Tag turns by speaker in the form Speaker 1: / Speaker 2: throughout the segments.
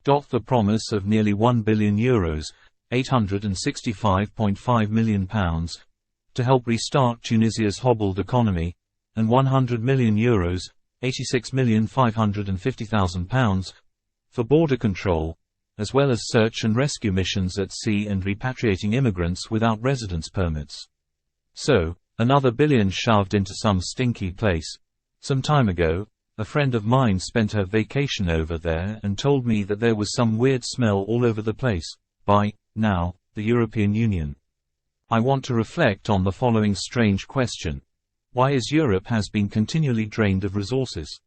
Speaker 1: The promise of nearly €1 billion, £865.5 million, to help restart Tunisia's hobbled economy, and €100 million, £86,550,000, for border control, as well as search and rescue missions at sea and repatriating immigrants without residence permits. So, another billion shoved into some stinky place. Some time ago, a friend of mine spent her vacation over there and told me that there was some weird smell all over the place. By now, the European Union. I want to reflect on the following strange question. Why is Europe has been continually drained of resources?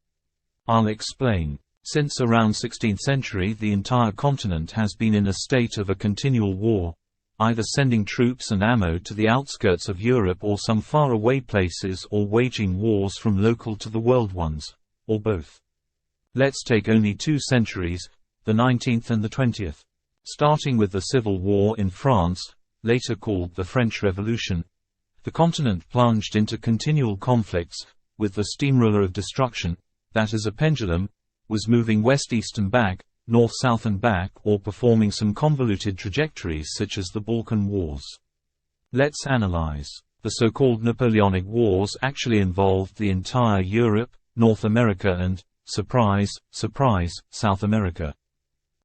Speaker 1: I'll explain. Since around 16th century, the entire continent has been in a state of a continual war, either sending troops and ammo to the outskirts of Europe or some faraway places, or waging wars from local to the world ones, or both. Let's take only 2 centuries, the 19th and the 20th. Starting with the Civil War in France, later called the French Revolution, the continent plunged into continual conflicts, with the steamroller of destruction, that as a pendulum, was moving west-east and back, north-south and back, or performing some convoluted trajectories such as the Balkan Wars. Let's analyze. The so-called Napoleonic Wars actually involved the entire Europe, North America and, surprise, surprise, South America.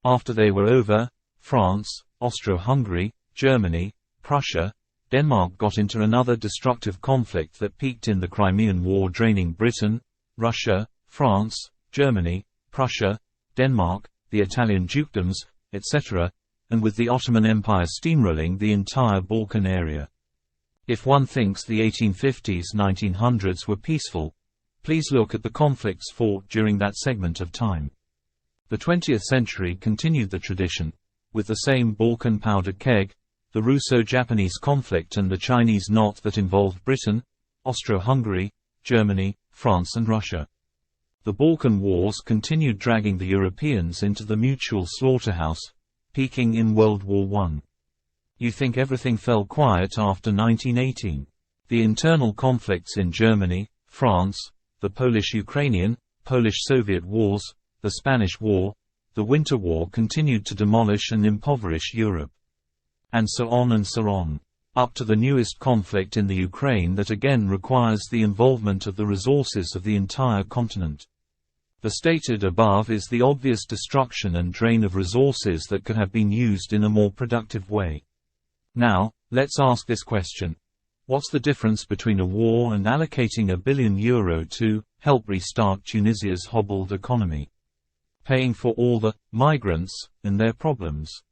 Speaker 1: After they were over, France, Austro-Hungary, Germany, Prussia, Denmark got into another destructive conflict that peaked in the Crimean War, draining Britain, Russia, France, Germany, Prussia, Denmark, the Italian dukedoms, etc., and with the Ottoman Empire steamrolling the entire Balkan area. If one thinks the 1850s-1900s were peaceful, please look at the conflicts fought during that segment of time. The 20th century continued the tradition, with the same Balkan powder keg, the Russo-Japanese conflict and the Chinese knot that involved Britain, Austro-Hungary, Germany, France and Russia. The Balkan Wars continued, dragging the Europeans into the mutual slaughterhouse, peaking in World War I. You think everything fell quiet after 1918? The internal conflicts in Germany, France, the Polish-Ukrainian, Polish-Soviet Wars, the Spanish War, the Winter War continued to demolish and impoverish Europe. And so on and so on. Up to the newest conflict in the Ukraine that again requires the involvement of the resources of the entire continent. The stated above is the obvious destruction and drain of resources that could have been used in a more productive way. Now, let's ask this question. What's the difference between a war and allocating €1 billion to help restart Tunisia's hobbled economy? Paying for all the migrants and their problems.